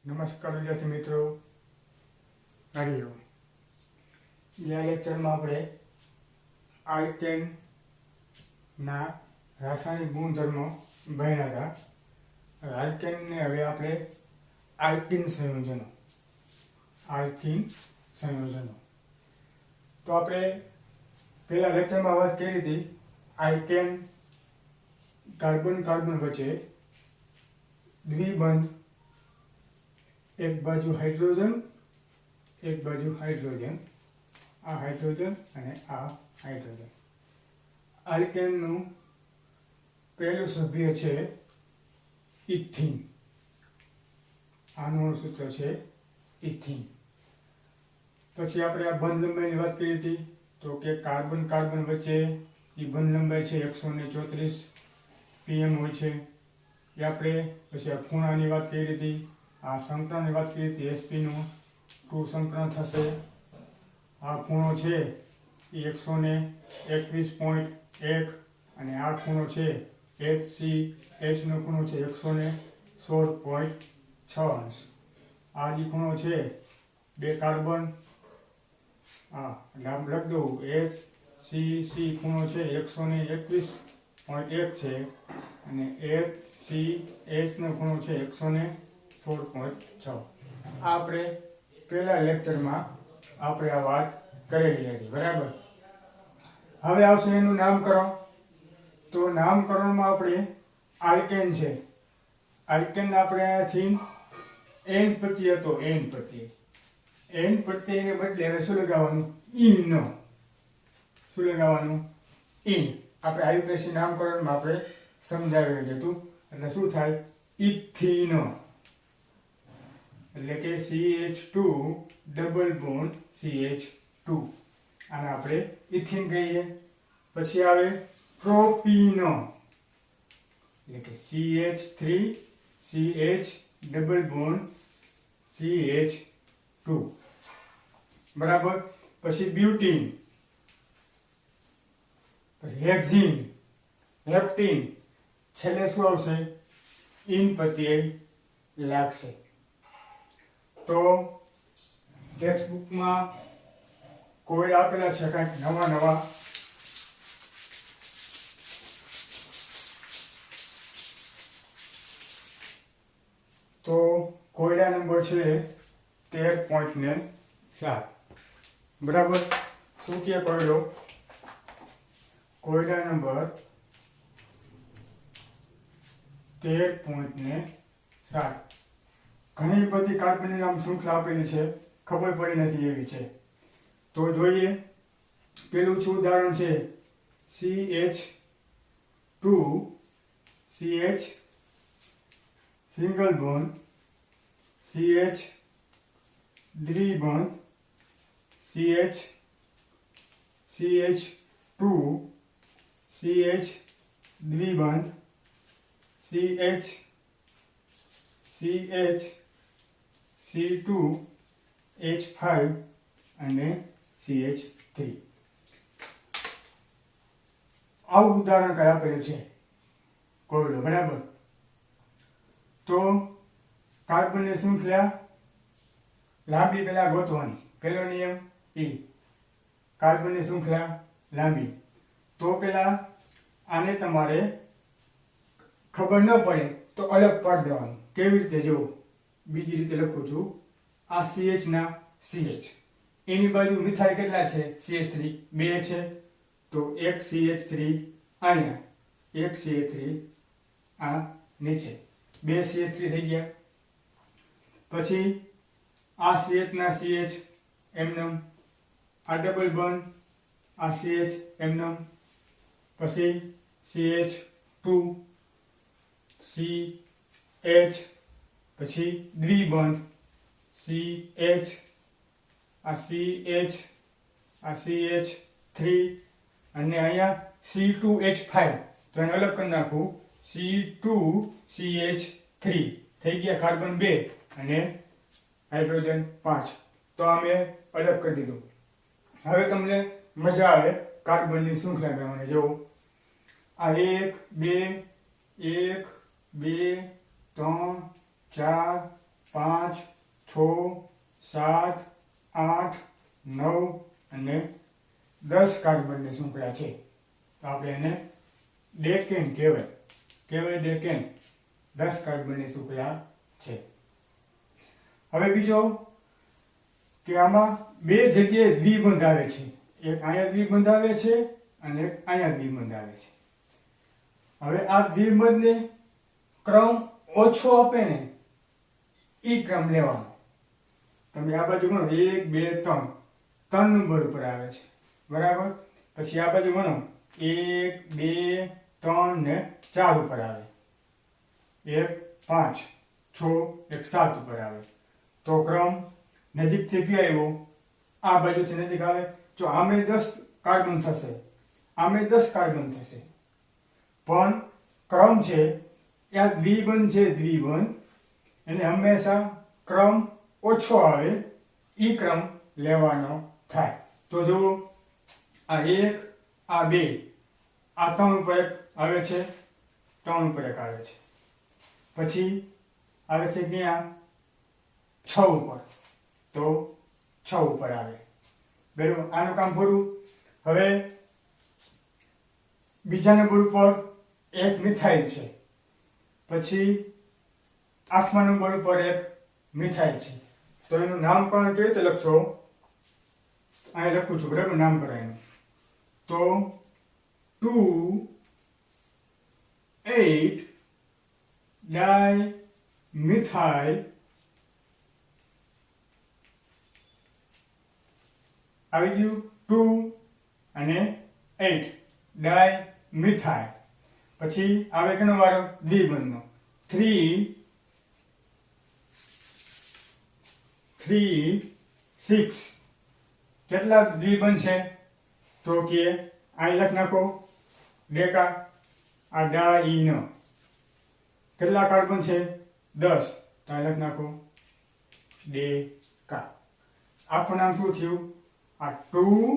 નમસ્કાર વિદ્યાર્થી મિત્રો, હરિઓમ. આ લેક્ચરમાં આપણે આલ્કેનના રાસાયણિક ગુણધર્મો ભણ્યા હતા. આલ્કેનને હવે આપણે આલ્કીન સંયોજનો તો આપણે પહેલા લેક્ચરમાં વાત કરી હતી. આલ્કેન કાર્બન વચ્ચે દ્વિબંધ, એક બાજુ હાઇડ્રોજન, એક બાજુ હાઇડ્રોજન, આ હાઇડ્રોજન અને આ હાઇડ્રોજન. આલ્કેનનું પહેલું સભ્ય છે ઇથીન. આનું સૂત્ર છે ઇથીન. પછી આપણે આ બંધ લંબાઈની વાત કરી હતી. તો કે કાર્બન વચ્ચે એ બંધ લંબાઈ છે 134 pm હોય છે એ આપણે. પછી આ ખૂણાની વાત કરી હતી, આ સંકરણની વાત કરી હતી. sp-નું 2 સંકરણ થશે. આ ખૂણો છે એ 121.1 અને આ ખૂણો છે HCH નો ખૂણો છે 116.6 અંશ. આ જે ખૂણો છે બે કાર્બન, એટલે આમ લખ દઉં, HCC ખૂણો છે 121.1 છે અને HCH નો ખૂણો છે 116.6. આપણે પહેલા લેક્ચરમાં આપણે આ વાત કરેલી હતી, બરાબર. હવે આવશે એનું નામકરણ. તો નામકરણમાં આપણે આલ્કેન છે. આલ્કેન આપણે અહીંયાથી એન પ્રત્યય હતો, એન પ્રત્યયને બદલે હવે શું લગાવવાનું? ઈન. શું લગાવવાનું? ઈન. આપણે આયુપેશી નામકરણમાં આપણે સમજાવેલું હતું. એટલે શું થાય? ઇથીન. એટલે કે CH2 ડબલ બોન્ડ CH2. આને આપણે ઇથીન કહીએ. પછી આવે પ્રોપીન, એટલે કે CH3CH ડબલ બોન્ડ CH2, બરાબર. પછી બ્યુટીન, પછી હેક્ઝીન, હેપ્ટીન. છેલ્લે શું આવશે? ઇન પ્રત્યય લાગશે. તો ટેક્સ્ટબુકમાં કોઈ આપેલા છે કંઈક નવા. તો કોયડા નંબર છે 13.7, બરાબર. શું કે કોયડા નંબર 13.7. ઘણી બધી કાર્બનની નામ શૃંખલા આપેલી છે, ખબર પડી નથી એવી છે. તો જોઈએ. પેલું છે ઉદાહરણ છે CH2 CH single bond CH દ્વિબંધ CH CH2 CH દ્વિબંધ CH CH C2 H5 અને CH3. આવું ઉદાહરણ કઈ આપેલું છે કોયડો, બરાબર. તો કાર્બનની શૃંખલા લાંબી પહેલા ગોતવાની. પહેલો નિયમ એ કાર્બનની શૃંખલા લાંબી. તો પહેલા આને તમારે ખબર ન પડે તો અલગ પાડી દેવાનું. કેવી રીતે? જો બીજી રીતે લખું છું. આ CH ના CH, એની બાજુ મિથાઇલ કેટલા છે? CH3 2 છે. તો એક CH3 અહીંયા, એક CH3 આ નીચે, 2 CH3 થઈ ગયા. પછી આ CH ના CH એમનેમ, આ ડબલ બોન્ડ, આ CH એમનેમ. પછી CH2 CH, પછી દ્વિબંધ CH, આ CH, આ CH3 અને અહીંયા C2H5. તો એને અલગ કરી નાખું. C2CH3 થઈ ગયા કાર્બન 2 અને હાઇડ્રોજન 5. તો આ મેં અલગ કરી દીધું. હવે તમને મજા આવે કાર્બનની શૃંખલા ગણવાની. જો આ 1 2 1 2 3 4 5 6 7 8 9 અને 10 કાર્બનની શૃંખલા છે. તો આપણે એને ડેકેન કહેવાય ડેકેન. 10 કાર્બનની શૃંખલા છે. હવે બીજો કે આમાં બે જગ્યાએ દ્વિબંધ આવે છે. એક અહીંયા દ્વિબંધ આવે છે અને એક અહીંયા દ્વિબંધ આવે છે. હવે આ દ્વિબંધને ક્રમ ઓછો આપે ને એ ક્રમ લેવાનો. તમે આ બાજુ ગણો 1 2 3 3 નંબર ઉપર આવે છે, બરાબર. પછી આ બાજુ ગણો 1 2 3 ને 4 ઉપર આવે, 1 5 6 1 7 ઉપર આવે. તો ક્રમ નજીકથી કયો આવ્યો? આ બાજુથી નજીક આવે. જો આમે 10 કાર્બન થશે, આમે 10 કાર્બન થશે, પણ ક્રમ છે આ દ્વિબંધ છે, દ્વિબંધ એને હંમેશા ક્રમ ઓછો આવે એ ક્રમ લેવાનો થાય. તો જુઓ આ 1 આ 2 આ 3 ઉપર એક આવે છે, 3 ઉપર એક આવે છે, પછી આવે છે ક્યાં? 6 ઉપર. તો 6 ઉપર આવે, બરાબર. આનું કામ પૂરું. હવે બીજા નંબર ઉપર એક મિથાઇલ છે, પછી 8મા નંબર ઉપર એક મિથાઇલ છે. તો એનું નામકરણ કેવી રીતે લખશો? અહીં લખું છું, બરાબર, નામકરણ એનું. તો 2 8 ડાયમિથાઇલ આવી ગયું. 2 અને 8 ડાયમિથાઇલ. પછી આવે કેનો વારો? દ્વિબંધનો. 3 6 કેટલા દ્વિબંધ છે? તો કે અહીં લખ નાખો ડેકા. આ ડાઈન કેટલા કાર્બન છે? 10. તો અહીં લખ નાખો ડેકા. આખું નામ શું થયું? આ 2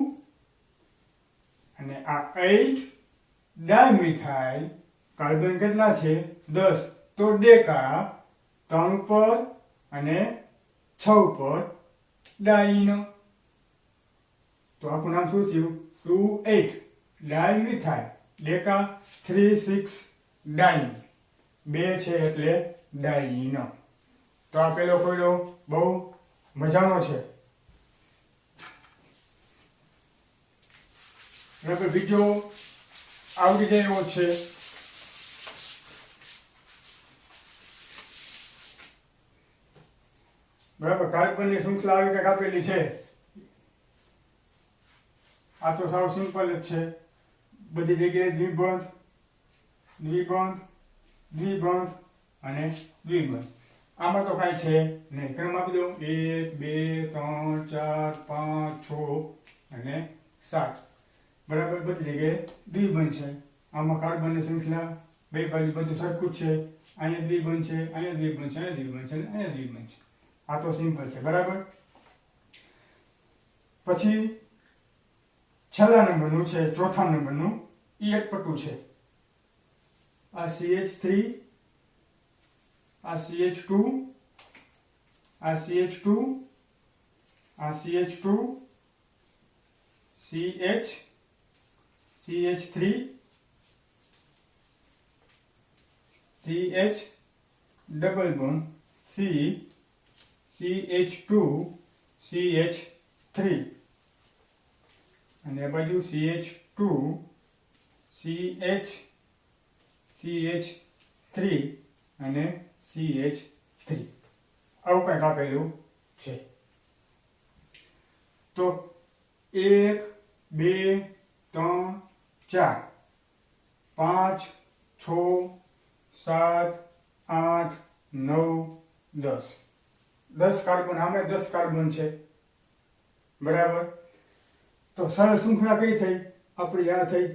અને આ 8 ડાયમિથાઇલ કાર્બન કેટલા છે? 10. તો ડેકા 3 ઉપર અને 6 ઉપર ડાઈનો. તો આખું નામ શું થયું? 2 8 ડાયમિથાઇલ ડેકા 3 6 ડાઈન. 2 છે એટલે ડાઈનો. તો આ પેલો કોયડો બહુ મજાનો છે. બરાબર, બીજો આવડી જાય એવો છે. બરાબર, કાર્બનની શૃંખલા આવી કંઈક આપેલી છે. આ તો સાવ સિમ્પલ જ છે. બધી જગ્યાએ દ્વિબંધ દ્વિબંધ દ્વિબંધ અને દ્વિબંધ. આમાં તો કાંઈ છે નહીં. ક્રમ આપી દો 1 2 3 4 5 6 અને 7. બરાબર, બધી જગ્યાએ દ્વિબંધ છે. આમાં કાર્બનની શૃંખલા બે બાજુ બધું સરખું જ છે. અહીંયા દ્વિબંધ છે, અહીંયા દ્વિબંધ છે, અહીંયા દ્વિબંધ છે, અહીંયા દ્વિબંધ છે. આ તો સિમ્પલ છે, બરાબર. પછી છેલ્લા નંબરનું છે, ચોથા નંબરનું. એ એક પટુ છે. આ CH3, આ CH2, આ CH2, આ CH2, CH, CH3, CH double bond C, CH2, CH3 અને આ બાજુ CH2, CH, CH3 અને CH3. આવું કંઈક આપેલું છે. તો 1 2 3 4 5 6 7 8 9 10. 10 કાર્બન. આમે 10 કાર્બન છે, બરાબર. તો સરળ શૃંખલા કઈ થઈ? આપણી આ થઈ.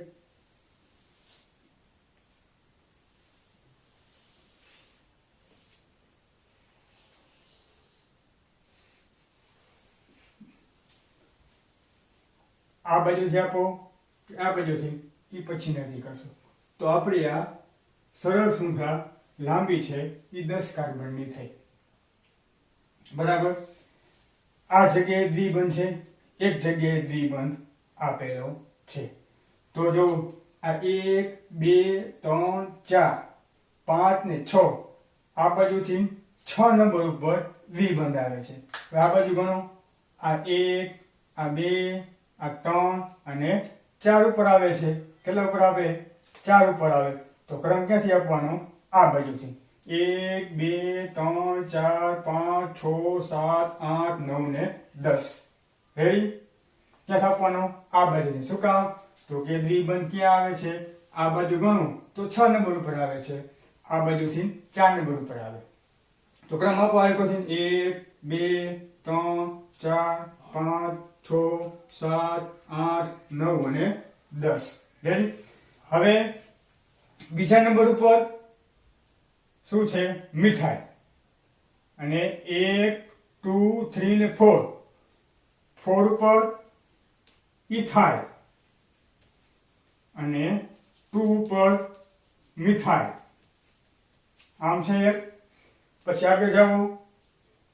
આ બાજુથી આપો કે આ બાજુથી, એ પછી નક્કી કરશો. તો આપણી આ સરળ શૃંખલા લાંબી છે, એ 10 કાર્બનની થઈ. બરાબર. આ જગ્યાએ દ્વિબંધ છે, એક જગ્યાએ દ્વિબંધ આપેલો છે. તો જો આ 1 2 3 4 5 ને 6 આ બાજુથી 6 નંબર ઉપર દ્વિબંધ આવે છે. આ બાજુ ગણો, આ 1 આ 2 આ 3 અને 4 ઉપર આવે છે. કેટલા ઉપર આવે? 4 ઉપર આવે. તો ક્રમ ક્યાંથી આપવાનો? આ બાજુથી 1 2 3 4 5 6 7 8 9 ને 10. રેડી? ક્યાંથી આપવાનો? આ બાજુથી. શું કામ? તો કે દ્વિબંધ ક્યાં આવે છે? આ બાજુ ગણું તો 6 નંબર ઉપર આવે છે, આ બાજુથી 4 નંબર ઉપર આવે. તો ક્રમ આપો આ રીતથી 1 2 3 4 5 6 7 8 9 અને 10. રેડી? હવે બીજા નંબર ઉપર શું છે? મિથાઇલ. અને 1 2 3 ને 4 ઉપર ઇથાઇલ અને 2 ઉપર મિથાઇલ. આમ છે એક. પછી આગળ જાઓ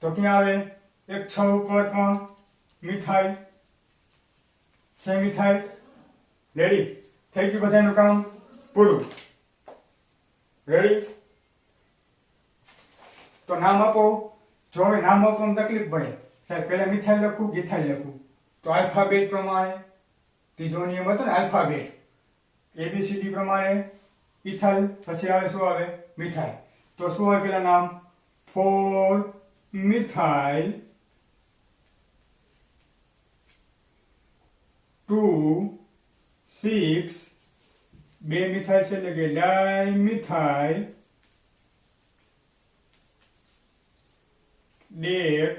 તો ક્યાં આવે? એક 6 ઉપર પણ મિથાઇલ છે. મિથાઇલ. રેડી? થઈ ગયું બધાનું કામ પૂરું. રેડી? તો નામ આપો. જો હવે નામ આપવામાં તકલીફ પડે, સાહેબ પહેલા મિથાઇલ લખું ગીથાઇલ લખું, તો આલ્ફાબેટ પ્રમાણે ત્રીજો નિયમ હતો ને, આલ્ફાબેટ ABCD પ્રમાણે ઇથાઇલ, પછી આવે શું આવે? મિથાઇલ. તો શું હોય પેલા નામ? 4 મિથાઇલ 2 6 2 મિથાઇલ છે એટલે કે ડાયમિથાઇલ ડેક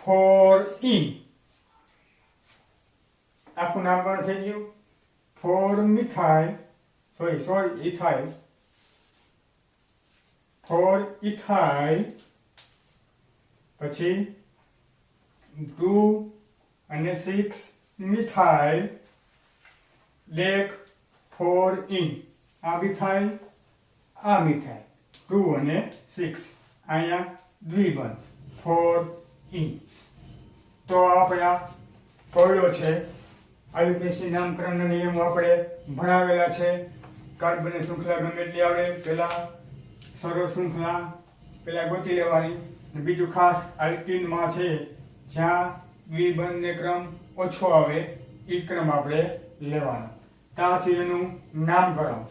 4 ઇન. આખું નામ પણ થઈ ગયું. 4 મિથાઇલ ઇથાઇલ 4 ઇથાઇલ, પછી 2 અને 6 મિથાઇલ ડેક 4 ઇન. આ મિથાઇલ આ મિથાઇલ 2 અને 6 અહીંયા દ્વિબંધ 4 ઇન. તો આપણા કોયડો છે. આયુપીએસસી નામકરણના નિયમો આપણે ભણાવેલા છે. કાર્બનની શૃંખલા ગમે એટલી આવડે, પહેલા સરળ શૃંખલા પહેલા ગોતી લેવાની. બીજું ખાસ આલ્કીનમાં છે જ્યાં દ્વિબંધને ક્રમ ઓછો આવે એ ક્રમ આપણે લેવાનો. ત્યાંથી એનું નામકરણ.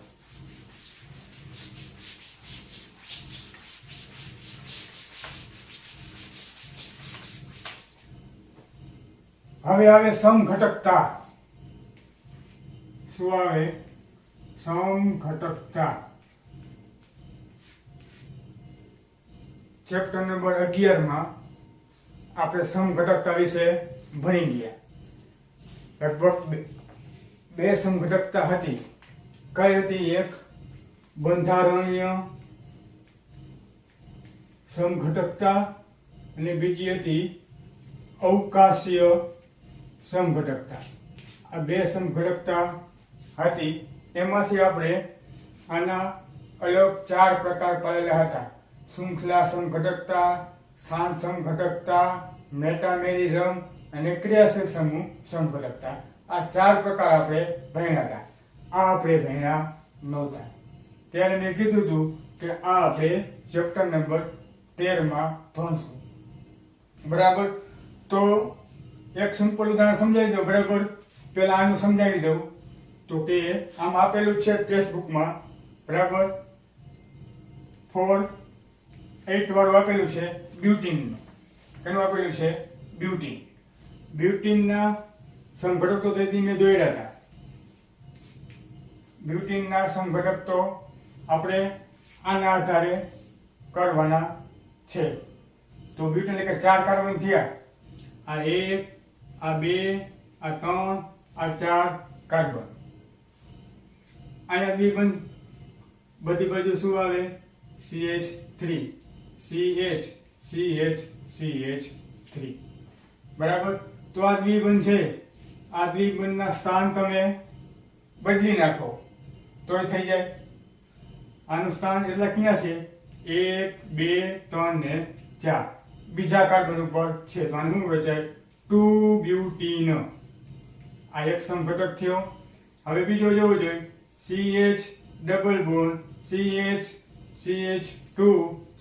હવે આવે સમઘટકતા. શું આવે? સમઘટકતા. ચેપ્ટર નંબર 11 માં આપણે સમઘટકતા વિશે ભણી ગયા. લગભગ બે સમઘટકતા હતી. કઈ હતી? એક બંધારણીય સમઘટકતા અને બીજી હતી અવકાશીય સમઘટકતા. આ બે સમઘટકતા હતી. એમાંથી આપણે આના અલગ 4 પ્રકાર પાડેલા હતા. શૃંખલા સમઘટકતા, સ્થાન સમઘટકતા, મેટામેરિઝમ અને ક્રિયાશીલ સમૂહ સમઘટકતા. આ 4 પ્રકાર આપણે ભણ્યા હતા. આ આપણે ભણ્યા નહોતા. ત્યારે મેં કીધું હતું કે આ આપણે ચેપ્ટર નંબર 13 માં ભણશું. બરાબર? તો એક સિમ્પલ ઉદાહરણ સમજાવી દઉં. બરાબર? પહેલા આનું સમજાવી દઉં. તો કે આમ આપેલું છે ટેક્સ્ટબુકમાં. બરાબર? 4 8 વાળું આપેલું છે બ્યુટીનનું. કેનું આપેલું છે? બ્યુટીન. બ્યુટીનના સમઘટકો તેથી મેં દોર્યા હતા. બ્યુટીનના સમઘટક તો આપણે આના આધારે કરવાના છે. તો બ્યુટીન એટલે કે 4 કાર્બન થયા. આ 1 આ 2 આ 3 આ 4 કાર્બન. અહીંયા દ્વિબંધ બધી બાજુ શું આવે? CH3 CH CH CH3. બરાબર? તો આ દ્વિબંધ છે. આ દ્વિબંધના સ્થાન તમે બદલી નાખો તોય થઈ જાય. આનું સ્થાન એટલે ક્યાં છે? 1 2 3 ને 4 બીજા કાર્બન ઉપર છે, તો આનું શું વેચાય? 2 બ્યુટીન. આ એક સમઘટક થયો. હવે બીજો જોવો જોઈએ, CH double bond CH2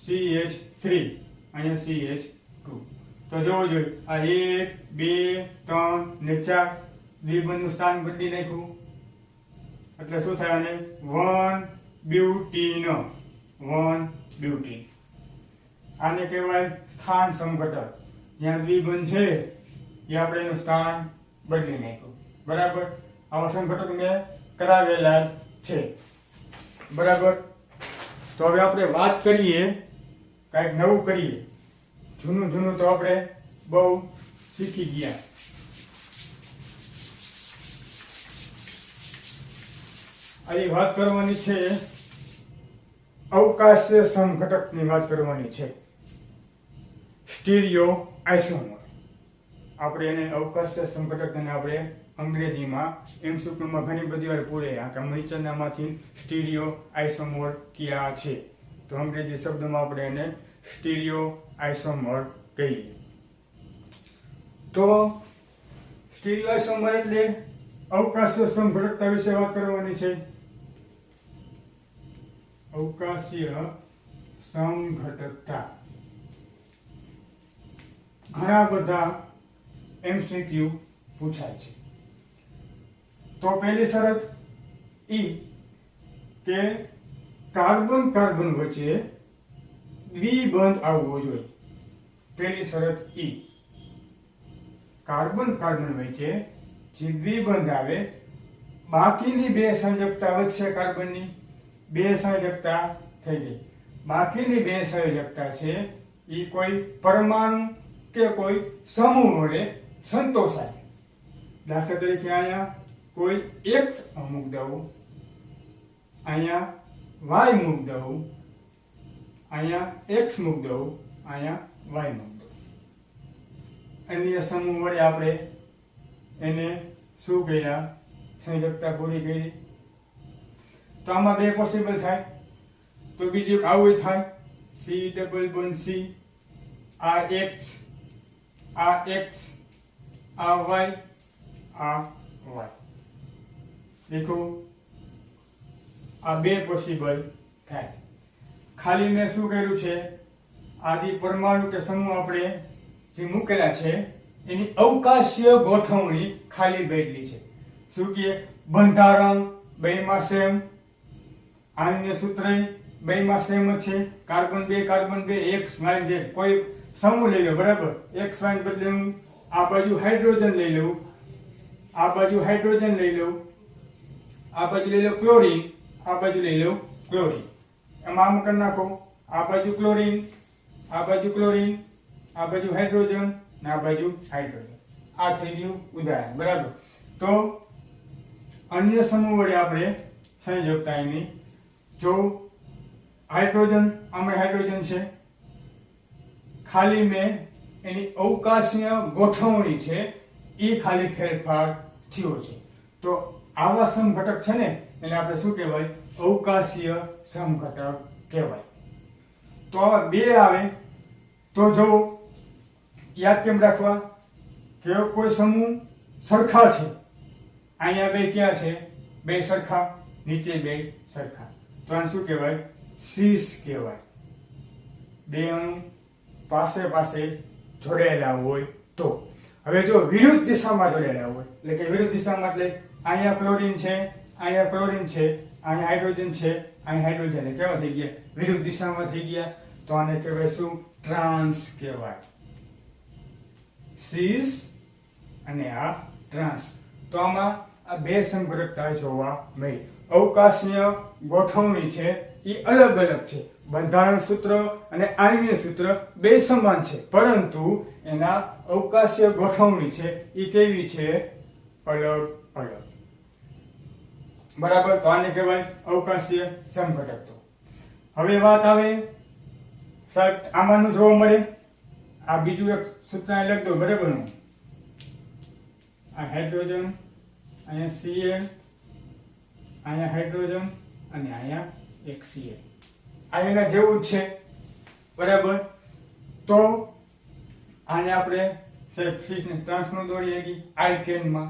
CH3 અહીંયા CH2. તો જોવો જોઈએ, આ 1 2 3 ને 4 દ્વિબંધનું સ્થાન બદલી નાખ્યું એટલે શું થાય? આને 1 બ્યુટીન. 1 બ્યુટીન. આને કહેવાય સ્થાન સમઘટક. જ્યાં દ્વિબંધ છે એ આપણે એનું સ્થાન બદલી નાખ્યું. બરાબર? આવા સમઘટક મેં કરાવેલા છે. બરાબર? તો હવે આપણે વાત કરીએ, કાંઈક નવું કરીએ. જૂનું તો આપણે બહુ શીખી ગયા. અહીં વાત કરવાની છે અવકાશીય સમઘટકની વાત કરવાની છે. Stereo isomer. આપણે એને અવકાશીય સમઘટકને આપણે અંગ્રેજીમાં એમસીક્યુમાં ઘણી બધી વાર પૂરે કે નીચેનામાંથી સ્ટીરિયો આઇસોમર કયા છે, તો અંગ્રેજી શબ્દમાં આપણે એને સ્ટીરિયો આઇસોમર કહીએ. તો સ્ટીરિયો આઇસોમર એટલે અવકાશીય સમઘટકતા વિશે વાત કરવાની છે. અવકાશીય સમઘટકતા ઘણા બધા એમસીક્યુ પૂછાય છે. તો પહેલી શરત ઈ કે કાર્બન કાર્બન વચ્ચે દ્વિબંધ આવવો જોઈએ. પહેલી શરત ઈ, કાર્બન કાર્બન વચ્ચે જે દ્વિબંધ આવે, બાકીની બે સંયોજકતા વચ્ચે કાર્બનની બે સંયોજકતા થઈ ગઈ. બાકીની બે સંયોજકતા છે એ કોઈ પરમાણુ કે કોઈ સમૂહ વડે સંતોષાય. દાખલા તરીકે અહીંયા કોઈ X મૂક દઉં, અહીંયા Y મૂક દઉં, અહીંયા X મૂક દઉં, અહીંયા Y મૂક દઉં. અન્ય સમૂહ વડે આપણે એને શું કર્યા? સંયોજકતા પૂરી કરી. તો આમાં બે પોસિબલ થાય. તો બીજું આવું થાય, C ડબલ બોન્ડ C, આ X, આ X, આ Y, આ Y. દેખો, આ બે પોસિબલ થાય. ખાલી મેં શું કર્યું છે? આદિ પરમાણુ કે સમૂહ આપણે જે મૂકેલા છે એની અવકાશીય ગોઠવણી ખાલી બદલી છે. શું કહે? બંધારણ બેમાં સેમ, આન્ય સૂત્ર બેમાં સેમ જ છે. કાર્બન 2 X Y Z કોઈ સમૂહ લઈ લો. બરાબર? X Y બદલે હું આ બાજુ હાઇડ્રોજન લઈ લઉં, આ બાજુ હાઇડ્રોજન લઈ લઉં, આ બાજુ લઈ લો ક્લોરીન, આ બાજુ લઈ લો ક્લોરીન. એમાં આમ કરી નાખો, આ બાજુ ક્લોરીન, આ બાજુ ક્લોરીન, આ બાજુ હાઇડ્રોજન ને આ બાજુ હાઇડ્રોજન. આ થઈ ગયું ઉદાહરણ. બરાબર? તો અન્ય સમૂહ વડે આપણે સંયોજકતા એની, જો હાઇડ્રોજન, આમાં હાઇડ્રોજન છે, ખાલી મેં એની અવકાશીય ગોઠવણી છે એ ખાલી ફેરફાર થયો છે. તો આવા સમઘટક છે ને એને આપણે શું કહેવાય? અવકાશીય સમઘટક કહેવાય. તો આવા બે આવે તો જો યાદ કેમ રાખવા કે કોઈ સમૂહ સરખા છે, અહીંયા બે ક્યાં છે? બે સરખા, નીચે બે સરખા, તો આને શું કહેવાય? સીસ કહેવાય. બે અણુ પાસે પાસે જોડાયેલા હોય તો. હવે જો વિરુદ્ધ દિશામાં જોડાયેલા હોય, એટલે કે વિરુદ્ધ દિશામાં એટલે અહીંયા ક્લોરીન છે, અહીંયા ક્લોરીન છે, અહીંયા હાઇડ્રોજન છે, અહીંયા હાઇડ્રોજન, કેવા થઈ ગયા? વિરુદ્ધ દિશામાં થઈ ગયા. તો આને કહેવાય શું? ટ્રાન્સ કહેવાય. સીસ અને આ ટ્રાન્સ. તો આમાં આ બે સમઘટકતા જોવા મળી. અવકાશીય ગોઠવણી છે એ અલગ અલગ છે. બંધારણ સૂત્ર અને આણ્વીય સૂત્ર બે સમાન છે, પરંતુ એના અવકાશીય ગોઠવણી છે એ કેવી છે? અલગ અલગ. બરાબર? તો આને કહેવાય અવકાશીય સમઘટક. હવે વાત આવે સાહેબ આમાંનું જોવા મળે, આ બીજું એક સૂત્ર લખ દો. બરાબર? આ હાઇડ્રોજન, અહીંયા Cl, અહીંયા હાઇડ્રોજન અને અહીંયા એક Cl આ એના જેવું જ છે બરાબર. તો આને આપણે સબસ્ટિટ્યુશન ટ્રાન્સફર દોરીએ કે આલ્કેનમાં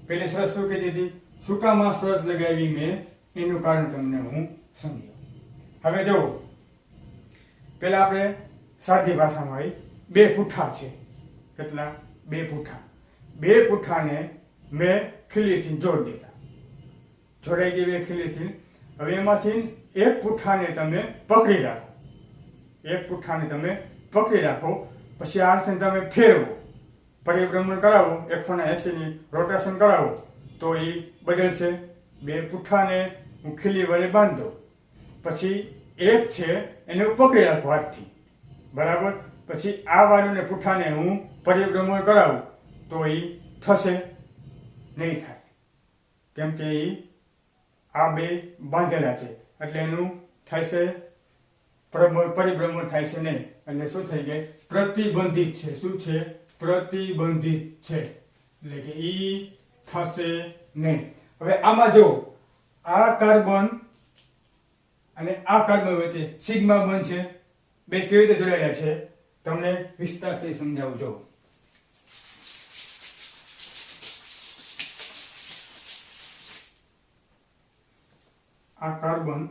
પેલી શરત શું કીધી હતી, સુકામાં શરત લગાવી મેં, એનું કારણ તમને હું સમજાવું. હવે જો પેલા આપણે સાદી ભાષામાં આવી બે પુઠ્ઠા છે. કેટલા? બે પુઠ્ઠા. બે પુઠ્ઠાને મેં ખીલીથી જોડી દીધા, જોડાઈ ગઈ બે ખીલીથી. હવે એમાંથી એક પુઠ્ઠાને તમે પકડી રાખો, એક પુઠ્ઠાને તમે પકડી રાખો, પછી આ રીતે તમે ફેરવો, પરિભ્રમણ કરાવો, 180 રોટેશન કરાવો તો એ બદલશે. બે પુઠ્ઠાને હું ખીલી વડે બાંધો, પછી એક છે એને હું પકડી રાખું હાથથી બરાબર. પછી આ વાળુને પુઠ્ઠાને હું પરિભ્રમણ કરાવું તો એ થશે નહીં, થાય, કેમ કે એ આ બે બાંધેલા છે એટલે એનું થાય છે પરિભ્રમણ થાય છે નહીં, એટલે શું થઈ જાય? પ્રતિબંધિત છે. શું છે? પ્રતિબંધિત છે, એટલે કે ઈ થશે નહીં. હવે આમાં જો આ કાર્બન અને આ કાર્બન વચ્ચે સિગ્મા બોન્ડ છે, બે કેવી રીતે જોડાયેલા છે તમને વિસ્તારથી સમજાવું. જો આ કાર્બન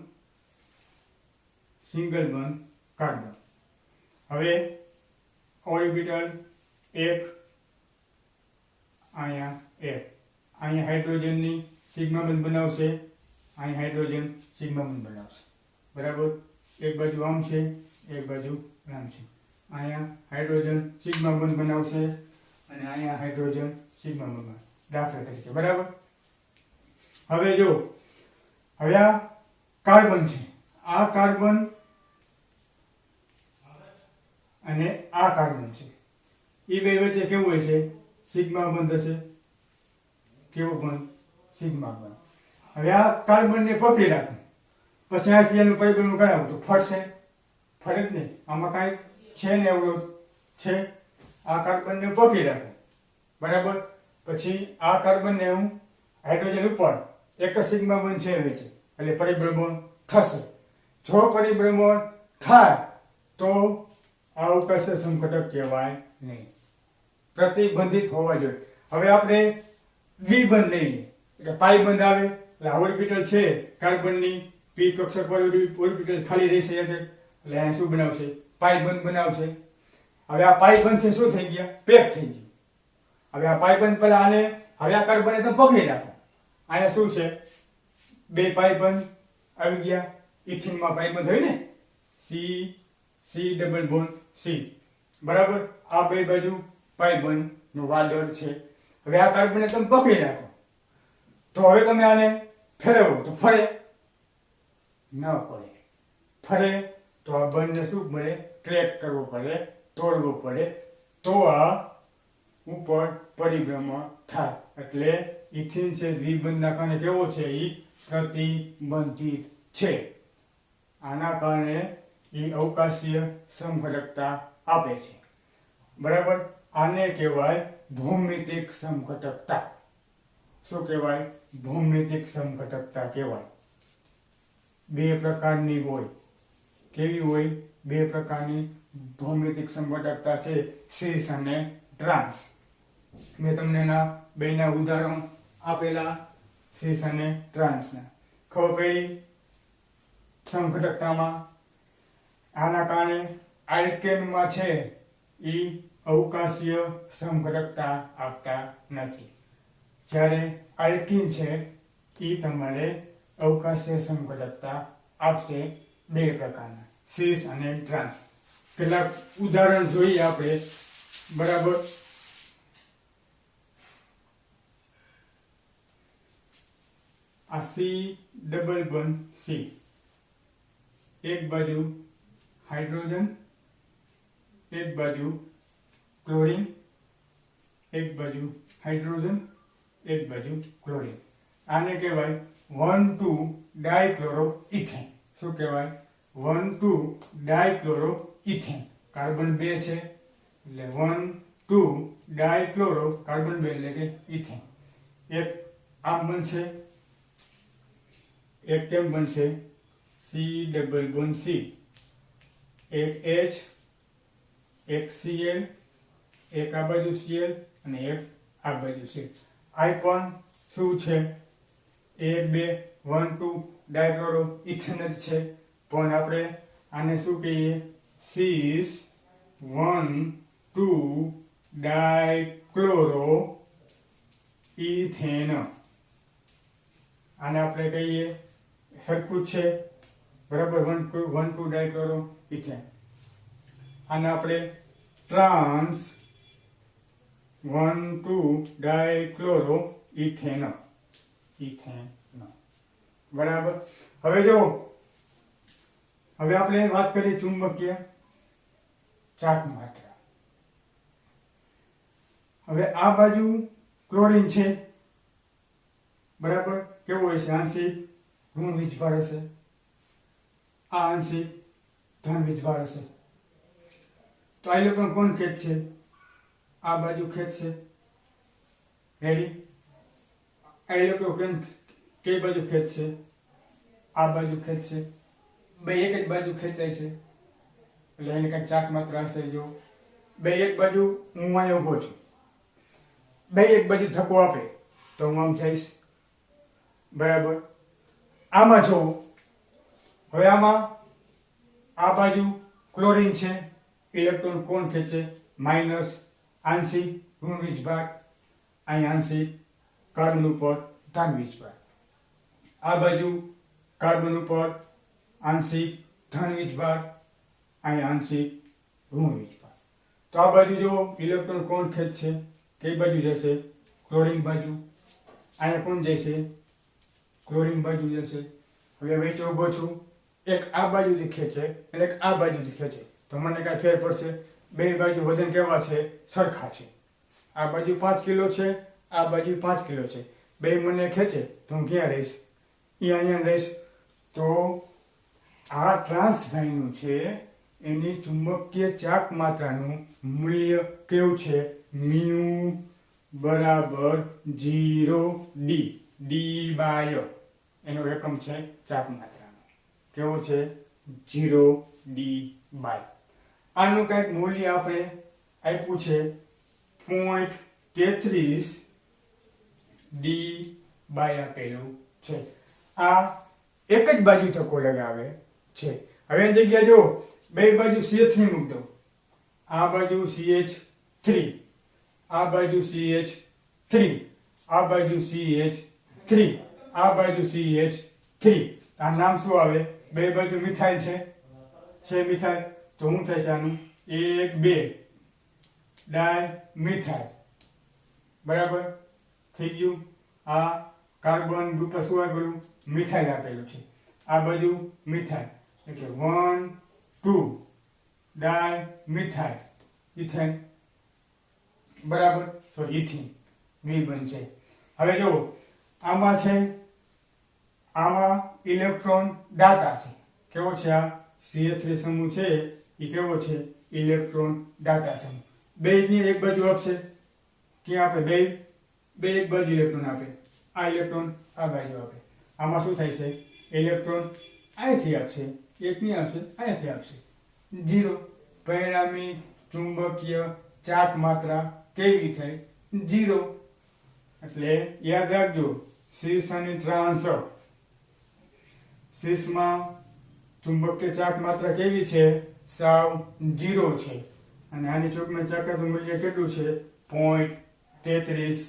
સિંગલ બોન્ડ કાર્બન. હવે ઓર્બિટલ એક, અહીંયા એક, અહીંયા હાઇડ્રોજનની સિગ્મા બોન્ડ બનાવશે, અહીં હાઇડ્રોજન સિગ્મા બોન્ડ બનાવશે બરાબર. એક બાજુ આમ છે, એક બાજુ આમ છે. અહીંયા હાઇડ્રોજન સિગ્મા બોન્ડ બનાવશે અને અહીંયા હાઇડ્રોજન સિગ્મા બોન્ડ, દાખલા તરીકે બરાબર. હવે જો હવે આ કાર્બન છે, આ કાર્બન અને આ કાર્બન છે, એ બે વચ્ચે કેવું હોય છે? સિગ્મા બોન્ડ હશે. કેવું બોન્ડ? Sigma bond. હવે આ કાર્બનને પકડી રાખું, પછી આથી એનું પરિભ્રમણ કરાવું તો ફરશે? ફરે જ નહીં. આમાં કાંઈ છે ને અવરોધ છે. આ કાર્બનને પકડી રાખું બરાબર. પછી આ કાર્બનને હું હાઇડ્રોજન ઉપર એક જ સિગ્મા બોન્ડ છે એટલે પરિભ્રમણ થશે. જો પરિભ્રમણ થાય તો આ અવકાશીય સમઘટક કહેવાય નહીં, પ્રતિબંધિત હોવા જોઈએ. હવે આપણે દ્વિબંધ લઈએ એટલે પાઈ બંધ આવે એટલે ઓર્બિટલ છે કાર્બનની પી કક્ષક વાળી ઓર્બિટલ ખાલી રહેશે એટલે અહીંયા શું બનાવશે? પાઈ બંધ બનાવશે. હવે આ પાઈ બંધ શું થઈ ગયા? પેક થઈ ગયું. હવે આ પાઈ બંધ પહેલા આને હવે આ કાર્બનને તમે પકડી રાખો, અહીંયા શું છે? બે પાઈ બંધ આવી ગયા. ઇથિનમાં પાઈ બંધ હોય ને, સી ડબલ બોન્ડ સી બરાબર. આ બે બાજુ પાઈ બંધ નું વાદળ છે. હવે આ કાર્બનને તમે પકડી રાખો તો હવે તમે આને ફેરવો તો ફરે? ન ફરે. ફરે તો આ બંધને શું મળે? ક્રેક કરવો પડે, તોડવો પડે, તો આ ઉપર પરિભ્રમણ થાય. એટલે ઇથિન છે દ્વિબંધના કારણે કેવો છે? એ પ્રતિબંધિત છે. આના કારણે એ અવકાશીય સમઘટકતા આપે છે બરાબર. આને કહેવાય ભૌમિતિક સમઘટકતા. શું કહેવાય? ભૌમિતિક સમઘટકતા કહેવાય. બે પ્રકારની હોય. કેવી હોય? બે પ્રકારની ભૌમિતિક સમઘટકતા છે, સિસ અને ટ્રાન્સ. મેં તમને એના બેના ઉદાહરણ આપેલા, સિસ અને ટ્રાન્સના. ખબર પડી સમઘટકતામાં? આના કારણે આલ્કેનમાં છે એ અવકાશીય સમઘટકતા આપતા નથી, જ્યારે આલ્કીન છે એ તમારે અવકાશીય સમઘટકતા આપશે. બે પ્રકારના, સિસ અને ટ્રાન્સ. કેટલાક ઉદાહરણ જોઈએ આપણે બરાબર. આ સી ડબલ બોન્ડ સી, એક બાજુ હાઇડ્રોજન, એક બાજુ ક્લોરીન, એક બાજુ હાઇડ્રોજન, એક બાજુ ક્લોરીન. આને કહેવાય 1,2 ડાયક્લોરોઇથેન. શું કહેવાય? 1,2 ડાયક્લોરોઇથેન. કાર્બન 2 છે એટલે 1,2 ડાયક્લોરો, કાર્બન 2 એટલે કે ઇથેન. એક આમ બનશે, એક કેમ બનશે? સી ડબલ બોન્ડ સી, એક H, એક Cl, એક આ બાજુ Cl અને એક આ બાજુ Cl. આ પણ શું છે? 1 2 1 2 ડાયક્લોરો ઇથેનલ છે, પણ આપણે આને શું કહીએ? સીસ 1 2 ડાયક્લોરો ઇથેન. આને આપણે કહીએ સરખું જ છે, બરાબર, 1 2 ડાયક્લોરો ઇથેન. આને આપણે ટ્રાન્સ 1 2 ડાયક્લોરો ઇથેન, બરાબર. હવે જો, હવે આપણે વાત કરીએ ચુંબકીય ચાક માત્રા. હવે આ બાજુ ક્લોરીન છે, બરાબર, કેવો હોય છે? આંશિક ઋણ વીજભાર હશે, આ આંશિક ધન વીજભાર હશે. તો આ ઇલેક્ટ્રોન કોણ ખેંચશે? આ બાજુ ખેંચશે. રેડી? આ ઇલેક્ટ્રોન કઈ બાજુ ખેંચશે? આ બાજુ ખેંચશે. બે એક જ બાજુ ખેંચાય છે, એટલે એને કઈ ચાક માત્રા હશે. જો બે એક બાજુ, હું અહીંયા ઊભો છું, બે એક બાજુ ધક્કો આપે તો હું આમ જઈશ, બરાબર. આમાં જો, હવે આમાં આ બાજુ ક્લોરીન છે, ઇલેક્ટ્રોન કોણ ખેંચે? માઇનસ આંશિક ઋણ વીજભાર, અહીં આંશિક કાર્બન ઉપર ધન વીજભાર. આ બાજુ કાર્બન ઉપર આંશિક ધન વીજભાર, અહીં આંશિક ઋણ વીજભાર. તો આ બાજુ જો ઇલેક્ટ્રોન કોણ ખેંચશે? કઈ બાજુ જશે? ક્લોરીન બાજુ. અહીંયા કોણ જશે? ક્લોરીન બાજુ જશે. હવે વચ્ચે ઊભો છું, એક આ બાજુથી ખેંચે અને એક આ બાજુથી ખેંચે, તો મને કાંઈ ફેર પડશે? બે બાજુ વજન કેવા છે? સરખા છે. આ બાજુ 5 કિલો છે, આ બાજુ 5 કિલો છે. બે મને ખેંચે તો હું ક્યાં રહીશ? અહીંયા રહીશ. તો આ ટ્રાન્સ ધાઈનું છે, એની ચુંબકીય ચાક માત્રાનું મૂલ્ય કેવું છે? મ્યુ બરાબર 0d, d બાય એનો એકમ છે ચાક માત્રાનો. કેવો છે? 0d by. આનું કંઈક મૂલ્ય આપણે આપ્યું છે 0.33 d બાય આપેલું છે. આ એક જ બાજુ ધક્કો લગાવે છે. હવે એની જગ્યાએ જો બે બાજુ CH3 મૂકી દઉં, આ બાજુ CH3, આ બાજુ CH3, આ બાજુ CH3, આ બાજુ CH3. આ નામ શું આવે? બે બાજુ મિથાઇલ છે મિથાઇલ. તો શું થશે આનું? 1 2 ડાય મિથાઇલ, બરાબર, થઈ ગયું. આ કાર્બન ગ્રુપ શું આપેલું? મિથાઇલ આપેલું છે. આ બાજુ મિથાઇલ, એટલે 1 2 ડાય મિથાઇલ ઇથેન, બરાબર. તો ઇથિન વી બનશે. હવે જો આમાં છે, આમાં ઇલેક્ટ્રોન દાતા છે. કેવો છે? આ CH3 સમૂહ છે, એ કેવો છે? ઇલેક્ટ્રોન દાતા સમૂહ. બે ની એક બાજુ આપશે, ક્યાં આપે? બે એક બાજુ ઇલેક્ટ્રોન આપે. આ ઇલેક્ટ્રોન આ બાજુ આપે. આમાં શું થાય છે? ઇલેક્ટ્રોન અહીંથી આપશે, એક ની આપશે, અહીંથી આપશે. 0. પરિણામી ચુંબકીય ચાક માત્રા કેવી થાય? 0. એટલે યાદ રાખજો, સીસ અને ટ્રાન્સ, સીસમાં ચુંબકીય ચાક માત્રા કેવી છે? સાવ 0 છે. અને આની ચુંબકીય ચાકનું મૂલ્ય કેટલું છે? 0.33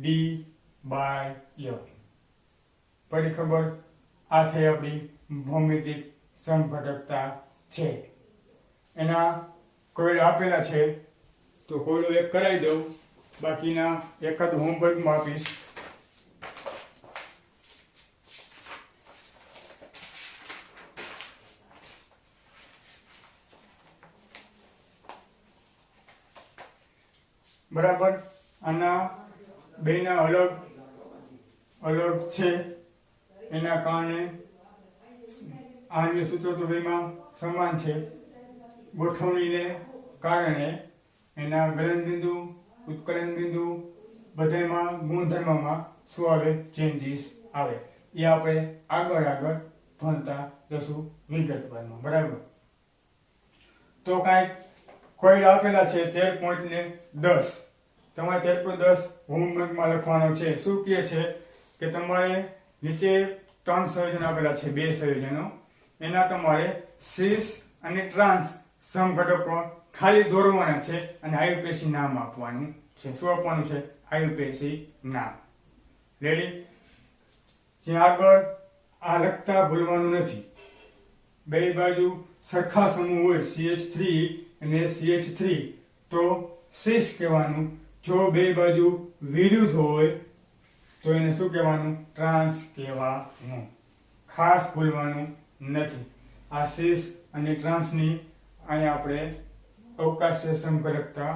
d બાય. પડી ખબર? આ થઈ આપણી ભૌમિતિક સમઘટકતા છે. એના કોઈ આપેલા છે તો કોઈનો એક કરાવી દઉં, બાકીના એકાદ હોમવર્કમાં આપીશ. બરાબર. આના બેના અલગ અલગ છે, એના કારણે આની સૂત્રો તો બેમાં સમાન છે. ગોઠવણીને કારણે એના ગલન બિંદુ, ઉત્કલન બિંદુ બધામાં ગુણધર્મમાં શું આવે? ચેન્જીસ આવે. એ આપણે આગળ ભણતા જશું વિગતવારમાં. બરાબર. તો કાંઈક કોઈ આપેલા છે 13.10. તમારે 13.10 હોમવર્કમાં લખવાનો છે. શું કહે છે કે તમારે નીચે 3 સંયોજનો આપેલા છે, 2 સંયોજનો, એના તમારે સીસ અને ટ્રાન્સ સમઘટકો ખાલી દોરવાના છે અને આયુપેશી નામ આપવાનું છે. શું આપવાનું છે? આયુપેશી નામ. રેડી? જ્યાં આગળ આ લખતા ભૂલવાનું નથી. બે બાજુ સરખા સમૂહ હોય CH3 અને CH3 તો સીસ કહેવાનું. જો બે બાજુ વિરુદ્ધ હોય તો એને શું કહેવાનું? ટ્રાન્સ કહેવાનું. ખાસ ભૂલવાનું નથી. આ સીસ અને ટ્રાન્સની અહીંયા આપણે અવકાશીય સમઘટકતા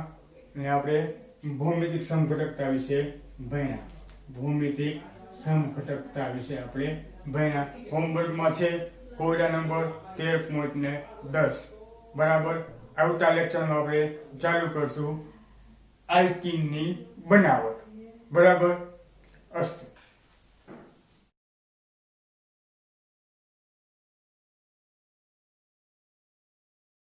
અને આપણે ભૌમિતિક સમઘટકતા વિશે ભણ્યા. ભૌમિતિક સમઘટકતા વિશે આપણે ભણ્યા. હોમવર્કમાં છે કોયડા નંબર 13.10. બરાબર. આવતા લેક્ચરમાં આપણે ચાલુ કરશું આલ્કીનની બનાવટ. બરાબર. અસ્તુ.